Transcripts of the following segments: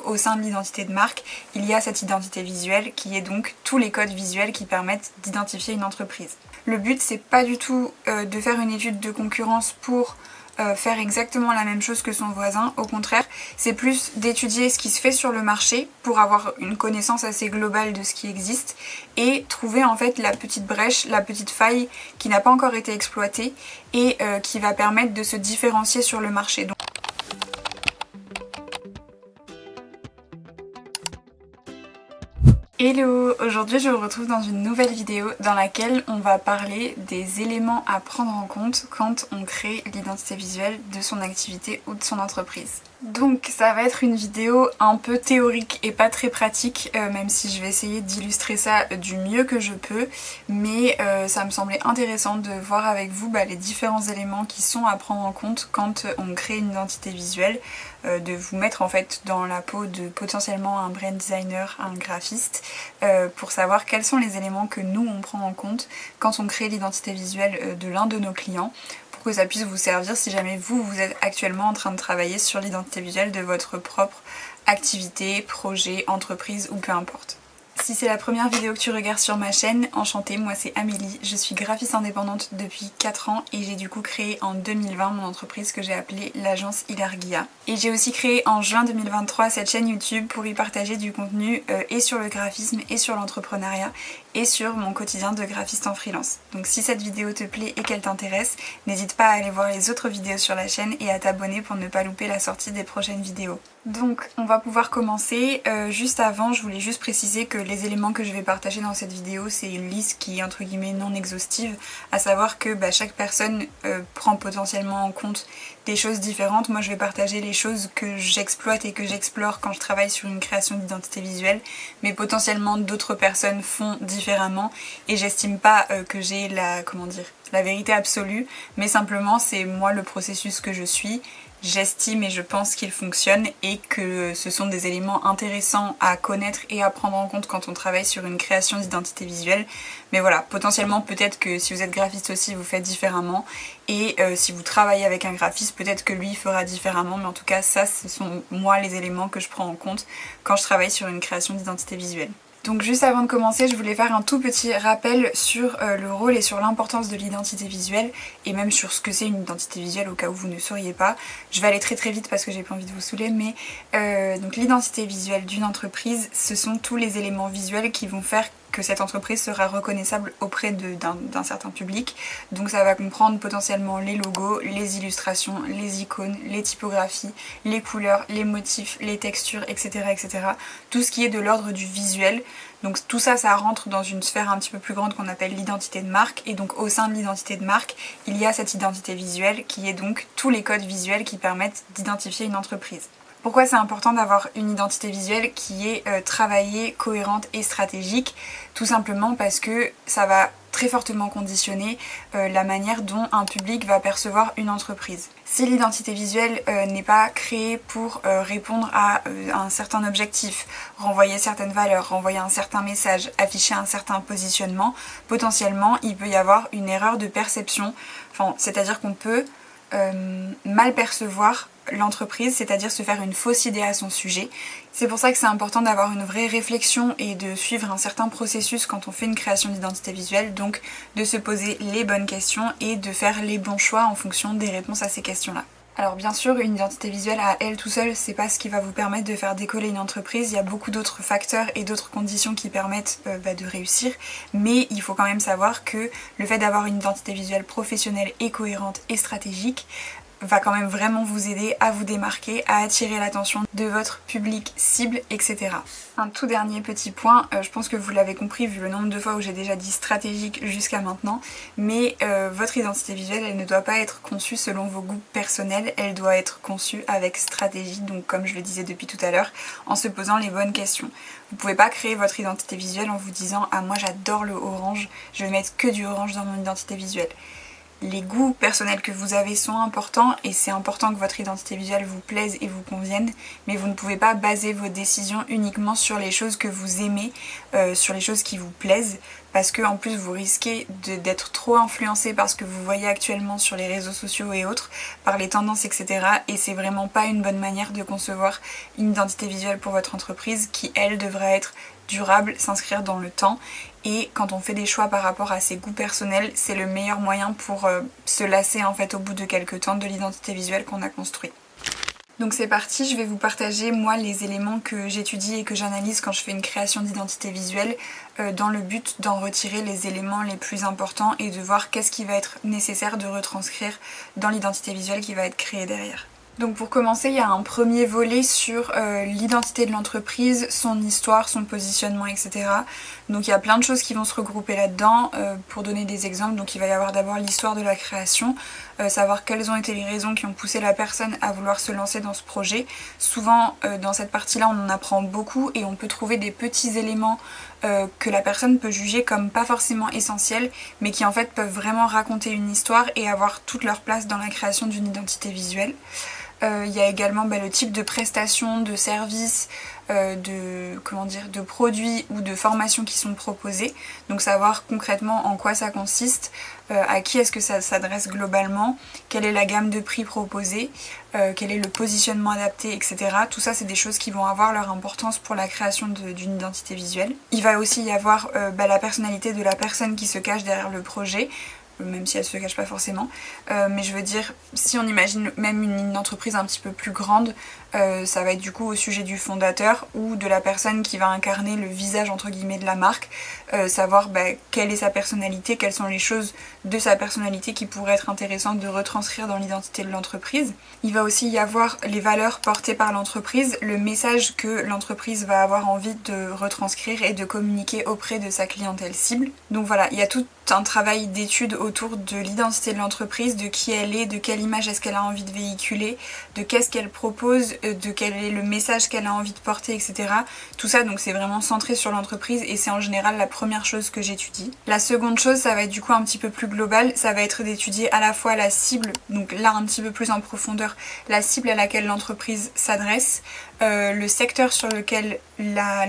au sein de l'identité de marque, il y a cette identité visuelle qui est donc tous les codes visuels qui permettent d'identifier une entreprise. Le but c'est pas du tout de faire une étude de concurrence pour faire exactement la même chose que son voisin, au contraire, c'est plus d'étudier ce qui se fait sur le marché pour avoir une connaissance assez globale de ce qui existe et trouver en fait la petite brèche, la petite faille qui n'a pas encore été exploitée et qui va permettre de se différencier sur le marché. Hello! Aujourd'hui je vous retrouve dans une nouvelle vidéo dans laquelle on va parler des éléments à prendre en compte quand on crée l'identité visuelle de son activité ou de son entreprise. Donc ça va être une vidéo un peu théorique et pas très pratique, même si je vais essayer d'illustrer ça du mieux que je peux, mais ça me semblait intéressant de voir avec vous les différents éléments qui sont à prendre en compte quand on crée une identité visuelle, de vous mettre en fait dans la peau de potentiellement un brand designer, un graphiste, pour savoir quels sont les éléments que nous on prend en compte quand on crée l'identité visuelle de l'un de nos clients, pour que ça puisse vous servir si jamais vous êtes actuellement en train de travailler sur l'identité visuelle de votre propre activité, projet, entreprise ou peu importe. Si c'est la première vidéo que tu regardes sur ma chaîne, enchantée, moi c'est Amélie, je suis graphiste indépendante depuis 4 ans et j'ai du coup créé en 2020 mon entreprise que j'ai appelée l'agence Ilargia. Et j'ai aussi créé en juin 2023 cette chaîne YouTube pour y partager du contenu et sur le graphisme et sur l'entrepreneuriat et sur mon quotidien de graphiste en freelance. Donc si cette vidéo te plaît et qu'elle t'intéresse, n'hésite pas à aller voir les autres vidéos sur la chaîne et à t'abonner pour ne pas louper la sortie des prochaines vidéos. Donc on va pouvoir commencer. Juste avant, je voulais juste préciser que les éléments que je vais partager dans cette vidéo, c'est une liste qui est entre guillemets non exhaustive, à savoir que chaque personne prend potentiellement en compte des choses différentes. Moi je vais partager les choses que j'exploite et que j'explore quand je travaille sur une création d'identité visuelle, mais potentiellement d'autres personnes font différemment et j'estime pas que j'ai la vérité absolue, mais simplement c'est moi le processus que je suis. J'estime et je pense qu'il fonctionne et que ce sont des éléments intéressants à connaître et à prendre en compte quand on travaille sur une création d'identité visuelle. Mais voilà, potentiellement peut-être que si vous êtes graphiste aussi vous faites différemment et si vous travaillez avec un graphiste peut-être que lui fera différemment, mais en tout cas ça ce sont moi les éléments que je prends en compte quand je travaille sur une création d'identité visuelle. Donc juste avant de commencer, je voulais faire un tout petit rappel sur le rôle et sur l'importance de l'identité visuelle et même sur ce que c'est une identité visuelle au cas où vous ne sauriez pas. Je vais aller très très vite parce que j'ai pas envie de vous saouler, mais donc l'identité visuelle d'une entreprise, ce sont tous les éléments visuels qui vont faire que cette entreprise sera reconnaissable auprès d'un certain public. Donc ça va comprendre potentiellement les logos, les illustrations, les icônes, les typographies, les couleurs, les motifs, les textures, etc. etc. Tout ce qui est de l'ordre du visuel. Donc tout ça, ça rentre dans une sphère un petit peu plus grande qu'on appelle l'identité de marque. Et donc au sein de l'identité de marque, il y a cette identité visuelle qui est donc tous les codes visuels qui permettent d'identifier une entreprise. Pourquoi c'est important d'avoir une identité visuelle qui est travaillée, cohérente et stratégique? Tout simplement parce que ça va très fortement conditionner la manière dont un public va percevoir une entreprise. Si l'identité visuelle n'est pas créée pour répondre à un certain objectif, renvoyer certaines valeurs, renvoyer un certain message, afficher un certain positionnement, potentiellement il peut y avoir une erreur de perception, c'est-à-dire qu'on peut mal percevoir l'entreprise, c'est-à-dire se faire une fausse idée à son sujet. C'est pour ça que c'est important d'avoir une vraie réflexion et de suivre un certain processus quand on fait une création d'identité visuelle, donc de se poser les bonnes questions et de faire les bons choix en fonction des réponses à ces questions-là. Alors bien sûr, une identité visuelle à elle tout seule, c'est pas ce qui va vous permettre de faire décoller une entreprise, il y a beaucoup d'autres facteurs et d'autres conditions qui permettent de réussir, mais il faut quand même savoir que le fait d'avoir une identité visuelle professionnelle et cohérente et stratégique va quand même vraiment vous aider à vous démarquer, à attirer l'attention de votre public cible, etc. Un tout dernier petit point, je pense que vous l'avez compris vu le nombre de fois où j'ai déjà dit stratégique jusqu'à maintenant, mais votre identité visuelle, elle ne doit pas être conçue selon vos goûts personnels, elle doit être conçue avec stratégie, donc comme je le disais depuis tout à l'heure, en se posant les bonnes questions. Vous pouvez pas créer votre identité visuelle en vous disant « Ah moi j'adore le orange, je vais mettre que du orange dans mon identité visuelle ». Les goûts personnels que vous avez sont importants et c'est important que votre identité visuelle vous plaise et vous convienne, mais vous ne pouvez pas baser vos décisions uniquement sur les choses que vous aimez, sur les choses qui vous plaisent. parce que en plus vous risquez d'être trop influencé par ce que vous voyez actuellement sur les réseaux sociaux et autres, par les tendances, etc. Et c'est vraiment pas une bonne manière de concevoir une identité visuelle pour votre entreprise qui, elle, devrait être durable, s'inscrire dans le temps. Et quand on fait des choix par rapport à ses goûts personnels, c'est le meilleur moyen pour se lasser en fait au bout de quelques temps de l'identité visuelle qu'on a construite. Donc c'est parti, je vais vous partager moi les éléments que j'étudie et que j'analyse quand je fais une création d'identité visuelle dans le but d'en retirer les éléments les plus importants et de voir qu'est-ce qui va être nécessaire de retranscrire dans l'identité visuelle qui va être créée derrière. Donc pour commencer, il y a un premier volet sur l'identité de l'entreprise, son histoire, son positionnement, etc. Donc il y a plein de choses qui vont se regrouper là-dedans. Pour donner des exemples, donc il va y avoir d'abord l'histoire de la création, savoir quelles ont été les raisons qui ont poussé la personne à vouloir se lancer dans ce projet. Souvent dans cette partie-là, on en apprend beaucoup et on peut trouver des petits éléments que la personne peut juger comme pas forcément essentiels, mais qui en fait peuvent vraiment raconter une histoire et avoir toute leur place dans la création d'une identité visuelle. Il y a également le type de prestations, de services, de produits ou de formations qui sont proposés. Donc savoir concrètement en quoi ça consiste, à qui est-ce que ça s'adresse globalement, quelle est la gamme de prix proposée, quel est le positionnement adapté, etc. Tout ça c'est des choses qui vont avoir leur importance pour la création d'une identité visuelle. Il va aussi y avoir la personnalité de la personne qui se cache derrière le projet, même si elle se cache pas forcément, mais je veux dire, si on imagine même une entreprise un petit peu plus grande, ça va être du coup au sujet du fondateur ou de la personne qui va incarner le visage entre guillemets de la marque, savoir quelle est sa personnalité, quelles sont les choses de sa personnalité qui pourraient être intéressantes de retranscrire dans l'identité de l'entreprise. Il va aussi y avoir les valeurs portées par l'entreprise, le message que l'entreprise va avoir envie de retranscrire et de communiquer auprès de sa clientèle cible. Donc voilà, il y a tout un travail d'étude autour de l'identité de l'entreprise, de qui elle est, de quelle image est-ce qu'elle a envie de véhiculer, de qu'est-ce qu'elle propose, de quel est le message qu'elle a envie de porter, etc. Tout ça, donc c'est vraiment centré sur l'entreprise et c'est en général la première chose que j'étudie. La seconde chose, ça va être du coup un petit peu plus global, ça va être d'étudier à la fois la cible, donc là un petit peu plus en profondeur, la cible à laquelle l'entreprise s'adresse, le secteur sur lequel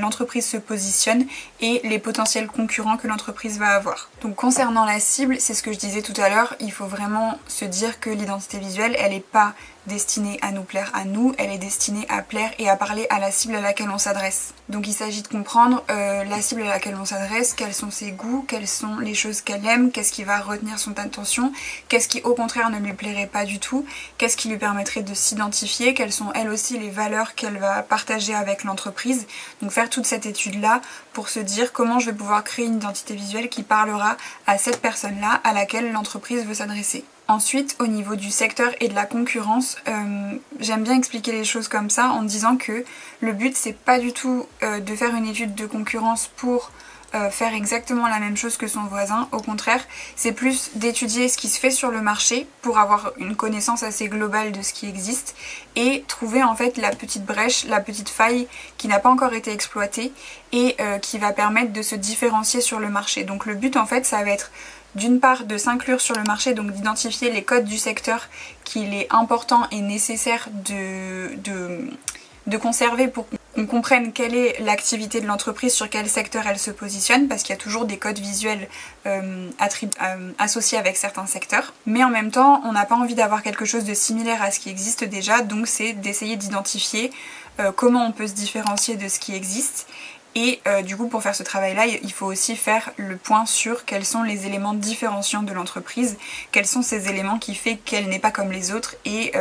l'entreprise se positionne et les potentiels concurrents que l'entreprise va avoir. Donc concernant la cible, c'est ce que je disais tout à l'heure, il faut vraiment se dire que l'identité visuelle, elle n'est pas destinée à nous plaire à nous, elle est destinée à plaire et à parler à la cible à laquelle on s'adresse. Donc il s'agit de comprendre la cible à laquelle on s'adresse, quels sont ses goûts, quelles sont les choses qu'elle aime, qu'est-ce qui va retenir son attention, qu'est-ce qui au contraire ne lui plairait pas du tout, qu'est-ce qui lui permettrait de s'identifier, quelles sont elles aussi les valeurs qu'elle va partager avec l'entreprise. Donc faire toute cette étude-là pour se dire comment je vais pouvoir créer une identité visuelle qui parlera à cette personne-là à laquelle l'entreprise veut s'adresser. Ensuite, au niveau du secteur et de la concurrence, j'aime bien expliquer les choses comme ça en disant que le but c'est pas du tout de faire une étude de concurrence pour faire exactement la même chose que son voisin. Au contraire, c'est plus d'étudier ce qui se fait sur le marché pour avoir une connaissance assez globale de ce qui existe et trouver en fait la petite brèche, la petite faille qui n'a pas encore été exploitée et qui va permettre de se différencier sur le marché. Donc le but en fait ça va être d'une part de s'inclure sur le marché, donc d'identifier les codes du secteur qu'il est important et nécessaire de conserver pour qu'on comprenne quelle est l'activité de l'entreprise, sur quel secteur elle se positionne, parce qu'il y a toujours des codes visuels associés avec certains secteurs. Mais en même temps, on n'a pas envie d'avoir quelque chose de similaire à ce qui existe déjà, donc c'est d'essayer d'identifier comment on peut se différencier de ce qui existe. Et du coup pour faire ce travail-là, il faut aussi faire le point sur quels sont les éléments différenciants de l'entreprise, quels sont ces éléments qui fait qu'elle n'est pas comme les autres et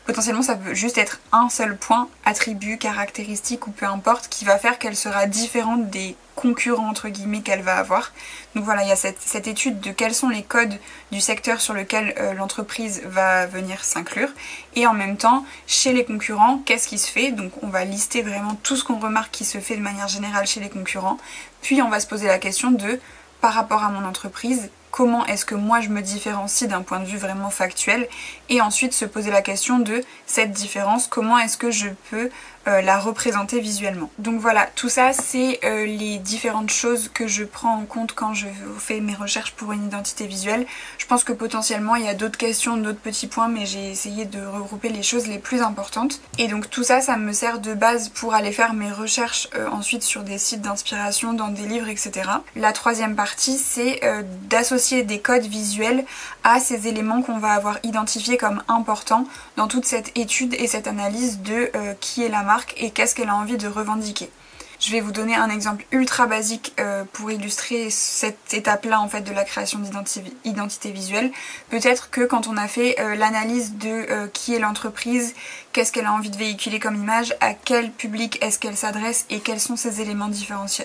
potentiellement ça peut juste être un seul point, attribut, caractéristique ou peu importe, qui va faire qu'elle sera différente des concurrents entre guillemets qu'elle va avoir. Donc voilà, il y a cette étude de quels sont les codes du secteur sur lequel l'entreprise va venir s'inclure et en même temps chez les concurrents qu'est-ce qui se fait. Donc on va lister vraiment tout ce qu'on remarque qui se fait de manière générale chez les concurrents, puis on va se poser la question de par rapport à mon entreprise, comment est-ce que moi je me différencie d'un point de vue vraiment factuel et ensuite se poser la question de cette différence, comment est-ce que je peux la représenter visuellement. Donc voilà, tout ça c'est les différentes choses que je prends en compte quand je fais mes recherches pour une identité visuelle. Je pense que potentiellement il y a d'autres questions, d'autres petits points, mais j'ai essayé de regrouper les choses les plus importantes. Et donc tout ça, ça me sert de base pour aller faire mes recherches ensuite sur des sites d'inspiration, dans des livres, etc. La troisième partie, c'est d'associer des codes visuels à ces éléments qu'on va avoir identifiés comme importants dans toute cette étude et cette analyse de qui est la marque et qu'est-ce qu'elle a envie de revendiquer. Je vais vous donner un exemple ultra basique pour illustrer cette étape-là en fait de la création d'identité visuelle. Peut-être que quand on a fait l'analyse de qui est l'entreprise, qu'est-ce qu'elle a envie de véhiculer comme image, à quel public est-ce qu'elle s'adresse et quels sont ses éléments différenciants,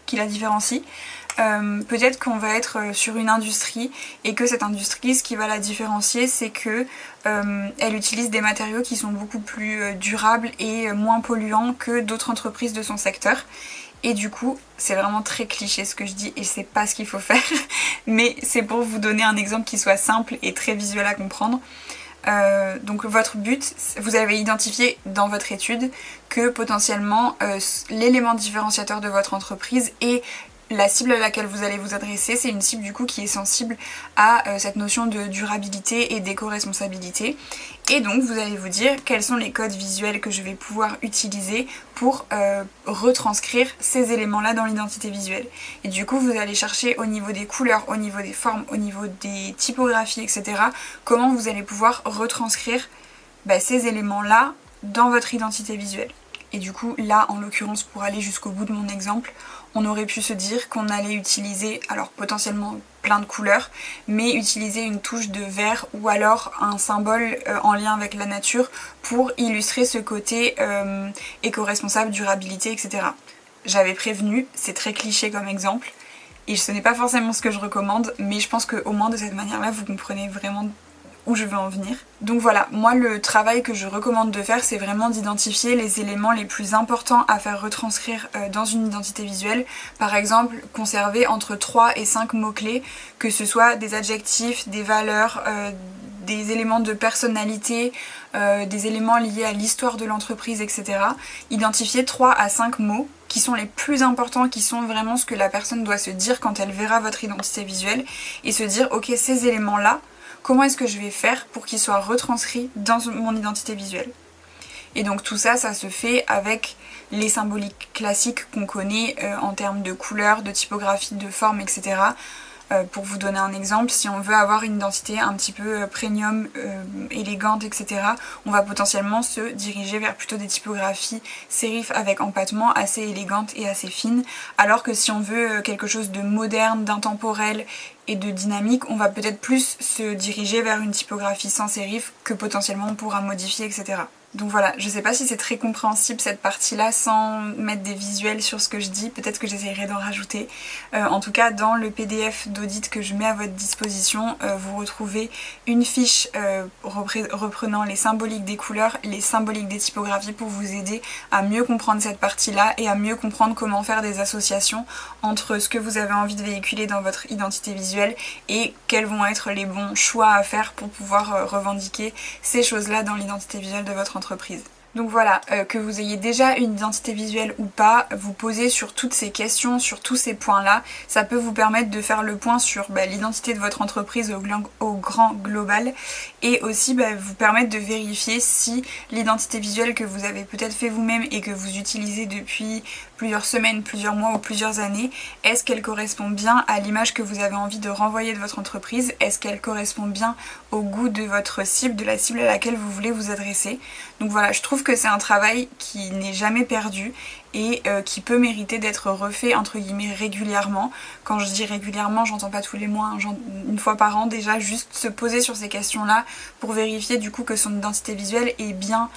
qui la différencient. Peut-être qu'on va être sur une industrie et que cette industrie, ce qui va la différencier, c'est que elle utilise des matériaux qui sont beaucoup plus durables et moins polluants que d'autres entreprises de son secteur. Et du coup, c'est vraiment très cliché ce que je dis et c'est pas ce qu'il faut faire, mais c'est pour vous donner un exemple qui soit simple et très visuel à comprendre. Donc votre but, vous avez identifié dans votre étude que potentiellement l'élément différenciateur de votre entreprise est la cible à laquelle vous allez vous adresser, c'est une cible du coup qui est sensible à cette notion de durabilité et d'éco-responsabilité. Et donc vous allez vous dire quels sont les codes visuels que je vais pouvoir utiliser pour retranscrire ces éléments-là dans l'identité visuelle. Et du coup vous allez chercher au niveau des couleurs, au niveau des formes, au niveau des typographies, etc. comment vous allez pouvoir retranscrire ces éléments-là dans votre identité visuelle. Et du coup là en l'occurrence pour aller jusqu'au bout de mon exemple, on aurait pu se dire qu'on allait utiliser, alors potentiellement plein de couleurs, mais utiliser une touche de vert ou alors un symbole en lien avec la nature pour illustrer ce côté éco-responsable, durabilité, etc. J'avais prévenu, c'est très cliché comme exemple, et ce n'est pas forcément ce que je recommande, mais je pense qu'au moins de cette manière-là, vous comprenez vraiment où je veux en venir. Donc voilà, moi le travail que je recommande de faire, c'est vraiment d'identifier les éléments les plus importants à faire retranscrire dans une identité visuelle. Par exemple, conserver entre 3 et 5 mots-clés, que ce soit des adjectifs, des valeurs, des éléments de personnalité, des éléments liés à l'histoire de l'entreprise, etc. Identifier 3 à 5 mots qui sont les plus importants, qui sont vraiment ce que la personne doit se dire quand elle verra votre identité visuelle, et se dire ok, ces éléments-là, comment est-ce que je vais faire pour qu'ils soient retranscrits dans mon identité visuelle. Et donc tout ça, ça se fait avec les symboliques classiques qu'on connaît en termes de couleurs, de typographie, de forme, etc. Pour vous donner un exemple, si on veut avoir une identité un petit peu premium, élégante, etc., on va potentiellement se diriger vers plutôt des typographies sérif avec empattement assez élégantes et assez fines, alors que si on veut quelque chose de moderne, d'intemporel et de dynamique, on va peut-être plus se diriger vers une typographie sans sérif que potentiellement on pourra modifier, etc. Donc voilà, je sais pas si c'est très compréhensible cette partie-là sans mettre des visuels sur ce que je dis, peut-être que j'essayerai d'en rajouter. En tout cas, dans le PDF d'audit que je mets à votre disposition, vous retrouvez une fiche reprenant les symboliques des couleurs, les symboliques des typographies pour vous aider à mieux comprendre cette partie-là et à mieux comprendre comment faire des associations entre ce que vous avez envie de véhiculer dans votre identité visuelle et quels vont être les bons choix à faire pour pouvoir revendiquer ces choses-là dans l'identité visuelle de votre entreprise. Donc voilà, que vous ayez déjà une identité visuelle ou pas, vous posez sur toutes ces questions, sur tous ces points-là, ça peut vous permettre de faire le point sur l'identité de votre entreprise au grand global et aussi vous permettre de vérifier si l'identité visuelle que vous avez peut-être fait vous-même et que vous utilisez depuis plusieurs semaines, plusieurs mois ou plusieurs années, est-ce qu'elle correspond bien à l'image que vous avez envie de renvoyer de votre entreprise? Est-ce qu'elle correspond bien au goût de votre cible, de la cible à laquelle vous voulez vous adresser? Donc voilà, je trouve que c'est un travail qui n'est jamais perdu et qui peut mériter d'être refait entre guillemets régulièrement. Quand je dis régulièrement, j'entends pas tous les mois, une fois par an déjà, juste se poser sur ces questions-là pour vérifier du coup que son identité visuelle est bien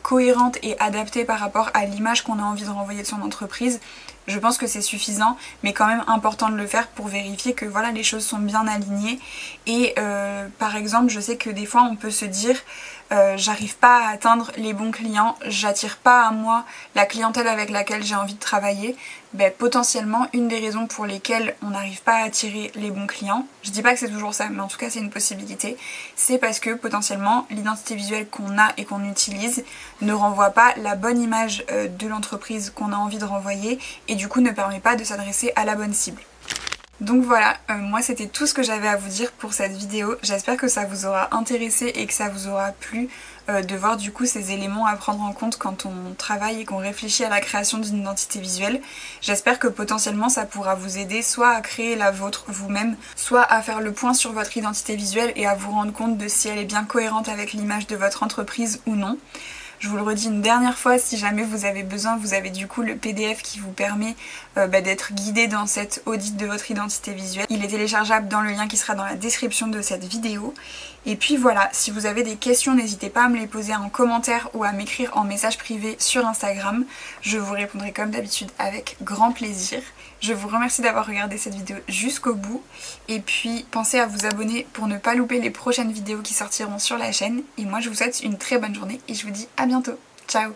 cohérente et adaptée par rapport à l'image qu'on a envie de renvoyer de son entreprise. Je pense que c'est suffisant, mais quand même important de le faire pour vérifier que voilà, les choses sont bien alignées. Et par exemple, je sais que des fois on peut se dire j'arrive pas à atteindre les bons clients, j'attire pas à moi la clientèle avec laquelle j'ai envie de travailler, potentiellement une des raisons pour lesquelles on n'arrive pas à attirer les bons clients, je dis pas que c'est toujours ça, mais en tout cas c'est une possibilité, c'est parce que potentiellement l'identité visuelle qu'on a et qu'on utilise ne renvoie pas la bonne image de l'entreprise qu'on a envie de renvoyer et du coup ne permet pas de s'adresser à la bonne cible. Donc voilà, moi c'était tout ce que j'avais à vous dire pour cette vidéo. J'espère que ça vous aura intéressé et que ça vous aura plu de voir du coup ces éléments à prendre en compte quand on travaille et qu'on réfléchit à la création d'une identité visuelle. J'espère que potentiellement ça pourra vous aider soit à créer la vôtre vous-même, soit à faire le point sur votre identité visuelle et à vous rendre compte de si elle est bien cohérente avec l'image de votre entreprise ou non. Je vous le redis une dernière fois, si jamais vous avez besoin, vous avez du coup le PDF qui vous permet d'être guidé dans cette audit de votre identité visuelle. Il est téléchargeable dans le lien qui sera dans la description de cette vidéo. Et puis voilà, si vous avez des questions, n'hésitez pas à me les poser en commentaire ou à m'écrire en message privé sur Instagram. Je vous répondrai comme d'habitude avec grand plaisir. Je vous remercie d'avoir regardé cette vidéo jusqu'au bout. Et puis pensez à vous abonner pour ne pas louper les prochaines vidéos qui sortiront sur la chaîne. Et moi je vous souhaite une très bonne journée et je vous dis à bientôt. Ciao!